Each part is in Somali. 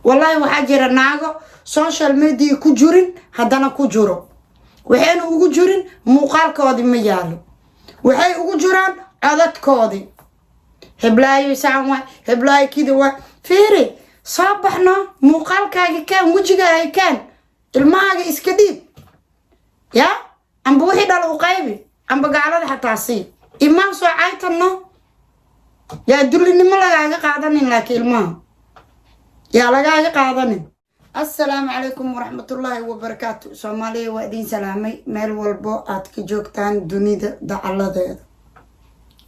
والله وحاجر ناقو سوشيال ميديا كجورين هدانا كجورو وحين ugu jirin muuqaalkoodi ma yaalo waxay ugu jiraan codadkoodi heblaayo saama heblaayo kida wa fiiri sabaxna muuqaalkaaga kan wajigaaga kan ilmaaga iska dhiib ya amba wixii dhal u qaybi amba gaalada xataa si imaan soo caaytano yaa dulinimo lagaaga qaadanin laakiin ilmaha yaa lagaaga qaadanin السلام عليكم ورحمة الله وبركاته سومالي وادين سلامي ميل والبو آتك جوكتان دونيدا دعالة دادا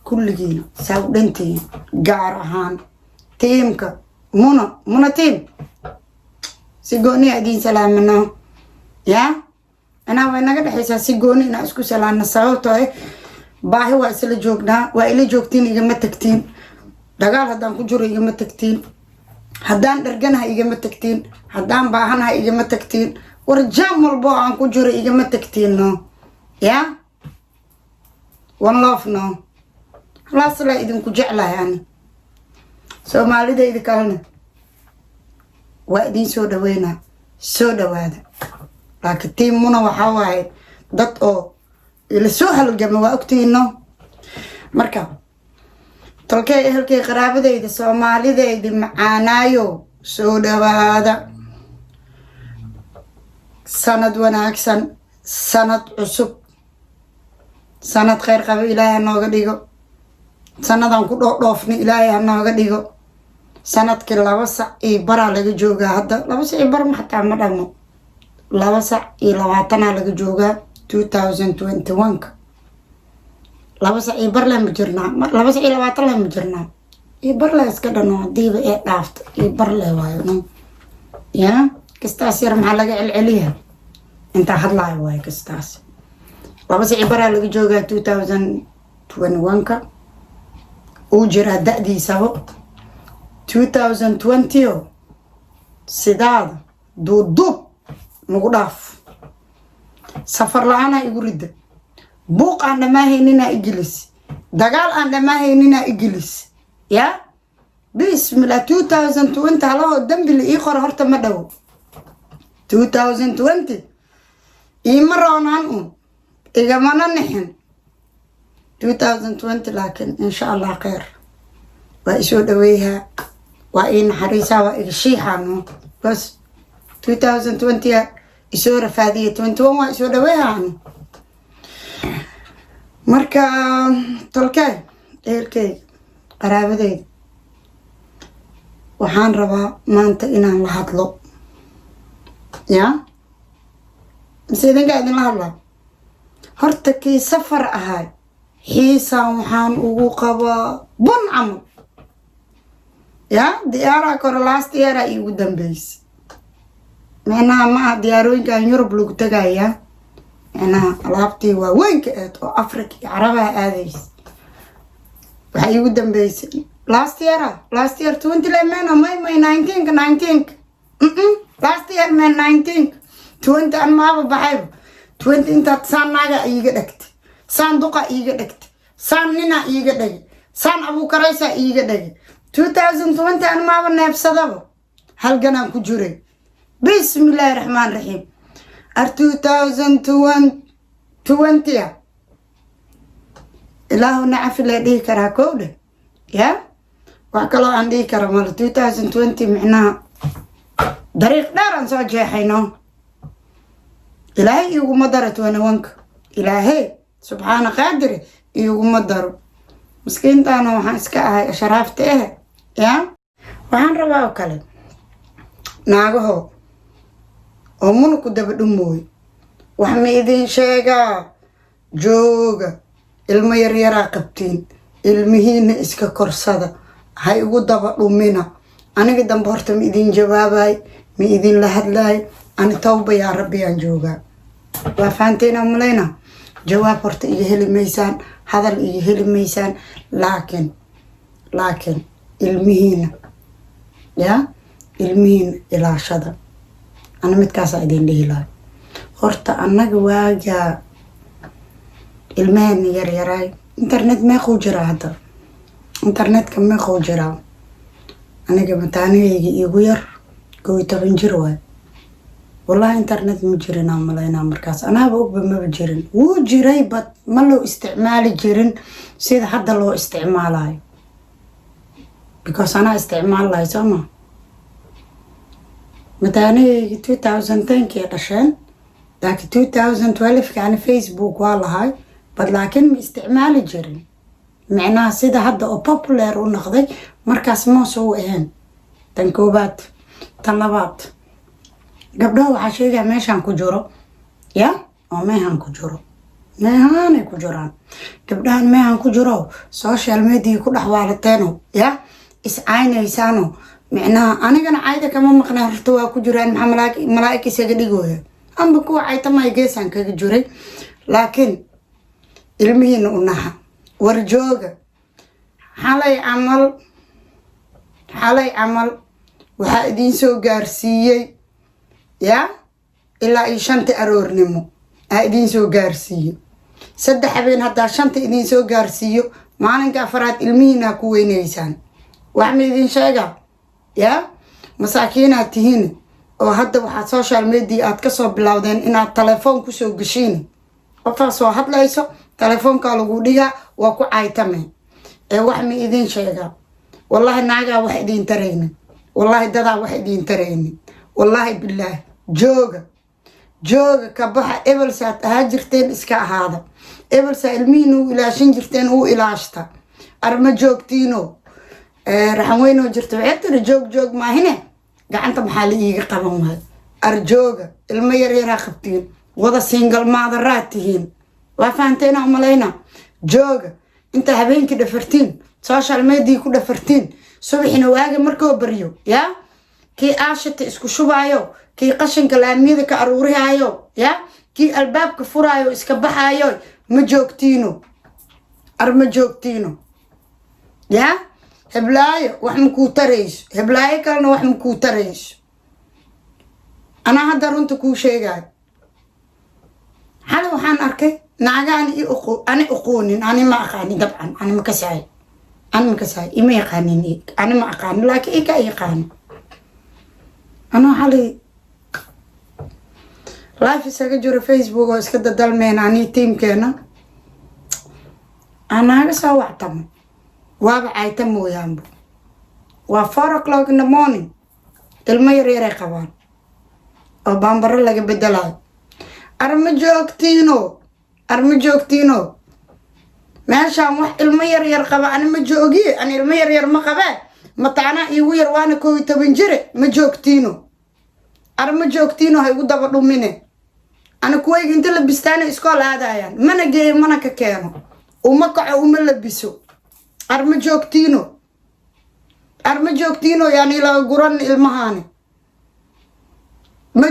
كل جينا ساودنتين قارهان تيمكا منا تيم سيقوني ادين سلامنا يا انا وينا قد حيسا سيقوني ناسكو سلامنا ساوتوي باهي واسل جوكنا وإلي جوكتين إيجا متكتين دقال هدان كجور إيجا متكتين haddaan dharganaha igama tagtiin haddaan baahanaha igama tagtiin warjaam walbo aan ku jiro igama tagtiin no ya one love no خلاص لا idinku jeclahay ani Soomaalidayda kalena waa idin soo dhaweynaa soo dhawaada laakiin tiimuna waxa waaye dad oo ila soo halgama waa ogtiino marka tolkay ehelkay qaraabadayda Soomaalidayda macaanaayo soo dhawaada sanad wanaagsan sanad cusub sanad khayr qabo Ilaahay nooga dhigo sanadan ku dhoofni Ilaahay nooga dhigo sanadkii 2 sac iyo bar laga joogaa hadda 2 sac iyo bar ma xataa ma dhamo 2 sac iyo 20 laga joogaa 2021 laba sac iyo bar la ma jirnaa laba sac iyo 20 la ma jirnaa iyo bar la iska dhano diiba ee dhaafto iyo bar la waayo no ya kastaas yar maxaa laga celceliyaa inta hadlaayo waayo kastaas laba sac iyo bar laga joogaa 2021 ka uu jira da'diisa 2020 sidaad duudub nagu dhaaf safar la'aana igu ridda buuq aan dhamaahaynina igilis dagaal aan dhamaahaynina igilis ya bismillah 2020 halaho dambi la ii qor horta ma dhaw 2020 ima roonaan igamana nixin 2020 laakiin insha Allah khayr waa isoo dhaweeyaa waa in xariisa waa igshiixano bas 2020 isoo rafaadiye 21 waa isoo dhaweeyaa marka tolkay eerkay qaraabadayda waxaan rabaa maanta inaan la hadlo ya sideen idin la hadlaa horta kii safar ahay xiisaan waxaan ugu qabaa bun camal ya diyaara kor last year ay ugu dambeysay meena ma diyaarooyinkan Yurub lagu tagayaa أنا لعبتي وين كأت أو أفريقيا عربها آديس وحي قدام بيس last year 20 لمن ما 19 last year من 19 20 أنا ما بحب 20 أنت سان ناقة يجدكت سان دقة يجدكت سان نينا يجدك سان أبو كريسة يجدك 2020 أنا ما بنفس هذا هل جنا كجوري بسم الله الرحمن الرحيم 2020 إلهو نعف اللي ديه كرا كوده يا وعكلو عندي كرا مال 2020 معناها طريق دار نسو جيحينو إلهي يوغو مدرت وانا وانك إلهي سبحان قادر يوغو مدرو مسكين تانو حاسكا شرافت ايه يا وحان رواو كلم ناغو ومنو كدب دموي وحمي إذن شيغا جوغا المير يرا قبتين المهين إسكا كورسادا هاي قدب دمينا أنا قدام بورتم إذن جواباي مي إذن لهدلاي أنا توبة يا ربي عن جوغا وفانتين أملينا جواب بورت إيهي الميسان هذا إيهي الميسان لكن المهين يا المهين إلى شدا أنا متكاسة إدين ليلا خورتا أنك واجا المهن يراي إنترنت ما خوجرا هذا إنترنت كم ما خوجرا أنا قمتاني يغير كوي تبنجر واي والله انترنت مجرنا ملاينا مركز انا بقول ما بجرن وجري بط ما له استعمال جرن سيد حد له استعمالاي because انا استعمال لاي سما متاني 2010 كي عشان لكن 2012 كان فيسبوك والله هاي بس لكن استعمال جرن معناها سيدا هذا او popular ونقضي مركز ما سوئهن تنكوبات طلبات قبلها waxaa sheegay meeshan ku jiro ya oo meehan ku jiro meehan ku jiraan gabdhahan meehan ku jiro social media ku dhaxwaalateeno ya is aynaysaano macnaha anigana ayda kama maqnaa horta waa ku jiraan malaa'ik isaga dhigooya amba kuwa ay tamay geesan kaga jiray laakiin ilmihiina u naxa warjooga xalay amal waxa idin soo gaarsiiyay ya ilaa ay 5 aroornimo ay idin soo gaarsiiyay 3 habeen hadda 5 idin soo gaarsiiyo maalinka afraad ilmihiina ku weynaysaan wax ma idin sheega ya masaakiina tihiin oo hadda waxa social media aad ka soo bilowdeen inaad telefoon ku soo gashiin qofka soo hadlayso telefoonka lagu dhiga waa ku caaytame ee wax ma idin sheega wallahi naaga wax idin taraynin wallahi dada wax idin taraynin wallahi billaah jooga ka baxa ebelsaad ahaa jirteen iska ahaada ebelsa ilmihiinu ilaashin jirteen uu ilaashta arma joogtiino raxan weyno jirto waxay tiri joog maahine gacanta maxaa la iiga qaban waay arjooga ilmo yar qabtiin wada single mother tihiin waa fahanteena umalayna jooga inta habeenkii dhafartiin social media ku dhafartiin subaxina waaga markoo baryo ya kii aashita isku shubaayo kii qashinka laamiyada ka aruuriyaayo ya kii albaabka furaayo iska baxaayo ma joogtiino ya heblaayo wax ma kuu tarayso heblaayo kalena wax ma kuu tarayso anaa hadda runta kuu sheegaayo xalay waxaan arkay naagaan ani aqoonin ani ma aqaani dabcan ani ma kasaay ima yaqaanin ani ma aqaani laakiin ika yaqaani أنا حالي لايف سجل فيسبوك وإسكت دلمين عني تيم كنا أنا هسا وعتم وابع عيتم ويامبو 4 o'clock in the morning المير يرقبان أو بامبر لقى بدلاي أرمجوكتينو ماشان wax ilmo yar qaba aan ma joogi aan ilmo yar ma qaba mataana iigu yar waana 12 jire ma joogtiino hay ugu daba dhumine ana kuwayga inta la bistaana iskool aadayaan mana geeyo mana ka keeno uma kaco uma labiso arma joogtiino yani la guran ilmahaani ma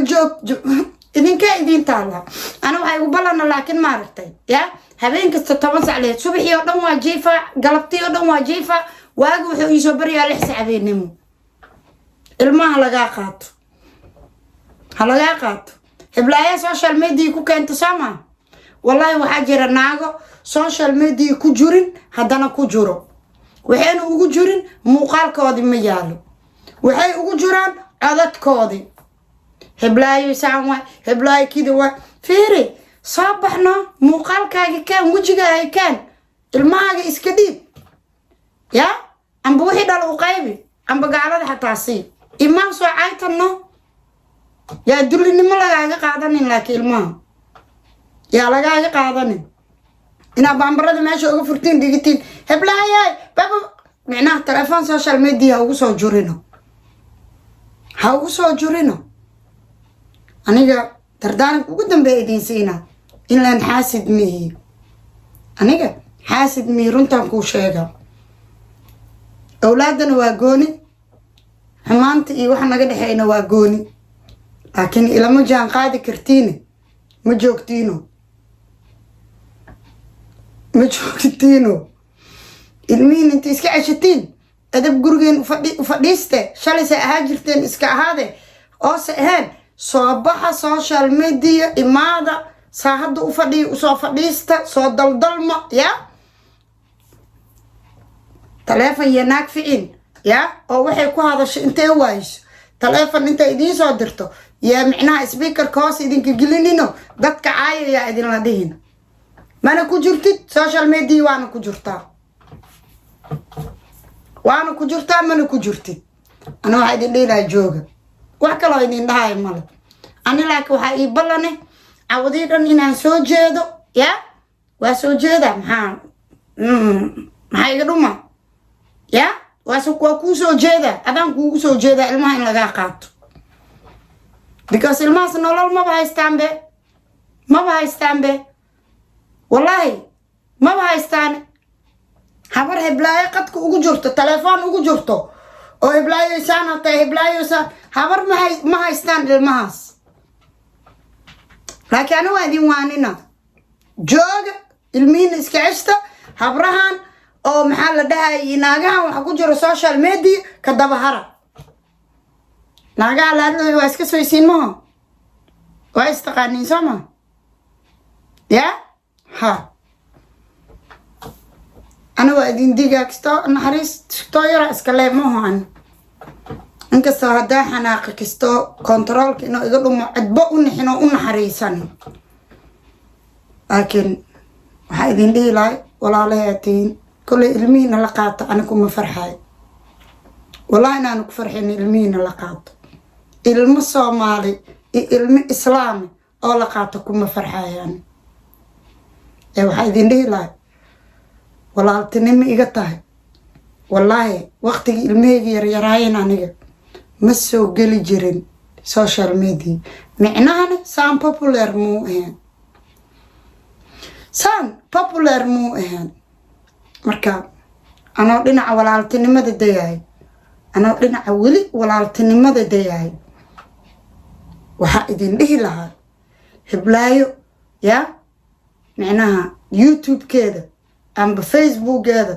idinka idin taala ana waxay u balana laakiin ma aragtay ya habeen kasta 10 saac leed subaxii oo dhan waa jiifa galabtii oo dhan waa jiifa waagu wuxuu ii soo bariyaa 6 saacadeennimo ilmaha laga qaato heblaaya social media ku keento sama wallahi waxa jira naago social media ku jirin hadana ku jiro waxayna ugu jirin muuqaalkoodi ma yaalo waxay ugu jiraan codadkoodi heblaayo saama heblaayo kida waa fiiri صبحنا مقالكاga كان وجهها كان الماغا iska dhiib ya amba wixii dhal u qaybi amba gaalada xataa si imaan soo caaytano ya dulinimo lagaaga qaadanin laakiin ilmaha ya lagaaga qaadanin ina baambarada meesha uga furtiin digitiin heblaayay baba macnaha telefoon social media ugu soo jurino aniga dardaan ugu dambeeyay idin siina in laan xaasid mihi aniga xaasid mi runtan ku sheega awlaadana waa gooni xumaanta iyo wax naga dhaxayna waa gooni laakiin ilama jaan qaadi kartiin ma joogtiino ilmiin inta iska cashatiin adab gurigeen u fadhiiste shalay ahaa jirteen iska ahaade oo saaheen soo baxa social media imaada saahada u fadhiyo soo fadhiista soo daldalma ya telefoon ya naag ficin ya oo waxay ku hadashay intee waayso taleefon inta idiin soo dirto yaa micnaha speakerka hoos idinka gelinino dadka caayaya idinla dhihin mana ku jirtid social media waana ku jirtaa mana ku jirtid ana waxaa idin dhihi lahaa jooga wax kaloo idin dhahayo male ani laakiin waxaa ii ballane cawadii dhan inaan soo jeedo ya waa soo jeeda maxaa iga dhuma ya waa kuu soo jeeda adaan kuugu soo jeeda ilmaha in lagaa qaato because ilmahaas nolol maba haystaan be wallahi maba haystaan habar heblaayo qadka ugu jirto telefoon ugu jirto oo heblaayoysaan hatay heblaayoysaan habar ma haystaan ilmahaas laakiin aniga waa idin waanina jooga ilmihiina iska ceshta habrahan oo maxaa la dhahay naagahan waxa ku jiro social media ka dabahara naagaha laadlooy waa iska soysiin maha waa istaqaaniin soo ma ya ha أنا وأدين ديجا كستو نحريس كستو يرى إسكالي موهان إنك استو هدا حناق كستو كنترول كإنو إقلو معدبو نحنو نحريسان لكن وحايدين دي لاي ولا لياتين كل إلمين لقاط أنا كم فرحاي والله أنا كفرحين إلمين لقاط إلم الصومالي إلم إسلامي أو لقاط كم فرحاي يعني وحايدين دي لاي walaaltinimo iga tahay wallaahi waqtigii ilmahayga yaryaraayeen aniga ma soo geli jirin social media micnahana saan popular muu ahaan marka anoo dhinaca walaaltinimada dayahay anoo dhinaca weli walaaltinimada dayahay waxaa idin dhihi lahaa heblaayo ya micnaha youtube-keeda amba facebookeeda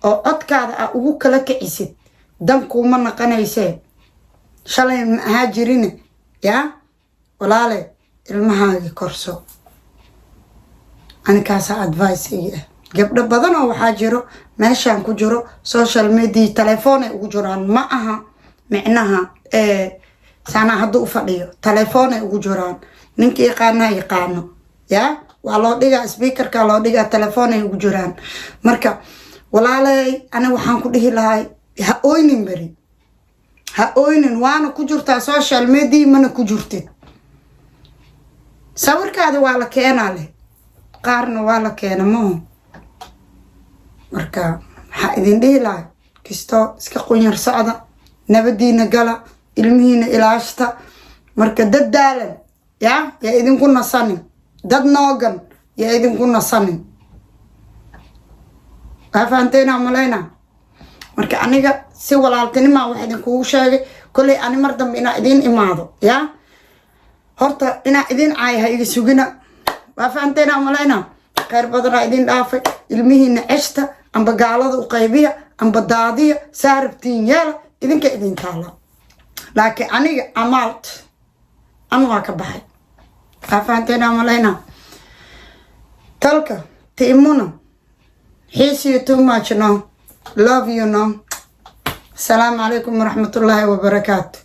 oo codkaada ah ugu kala kicisid dan kuma naqanaysee shalay ma ahaa jirine ya walaale ilmahaagi korso anikaasa advice ii ah gabdho badan oo waxaa jiro meeshaan ku jiro social media telefoon ay ugu jiraan ma aha micnaha saana hadduu u fadhiyo telefoon ay ugu jiraan ninka yaqaano ya waa loo dhigaa speakerka loo dhigaa telefoon ay ugu jiraan marka walaalay ana waxaan ku dhihi lahay ha oynin bari ha oynin waana ku jirtaa social media mana ku jirtid sawirkaada waa la keenaa leh qaarna waa la keena maho marka waxaa idin dhihi lahay kastoo iska qunyar socda nabadiina gala ilmihiina ilaashta marka dad daalan yaa idinku nasanin dad noogan yaa idinku nasanin waa fahanteena malayna marka aniga si walaaltinima wax idinkugu sheegay kolley ani mar dambe inaa idin imaado ya horta inaa idin caayaha iga sugina waa fahanteena malayna khayr badanaa idin dhaafay ilmihiina ceshta amba gaalada u qaybiya amba daadiya saarabtiin yeela idinka idin taala laakiin aniga amaalt an waa ka baxay فهمتنا مالينا تلك تيمونا حيث you too much no love you no السلام عليكم ورحمة الله وبركاته.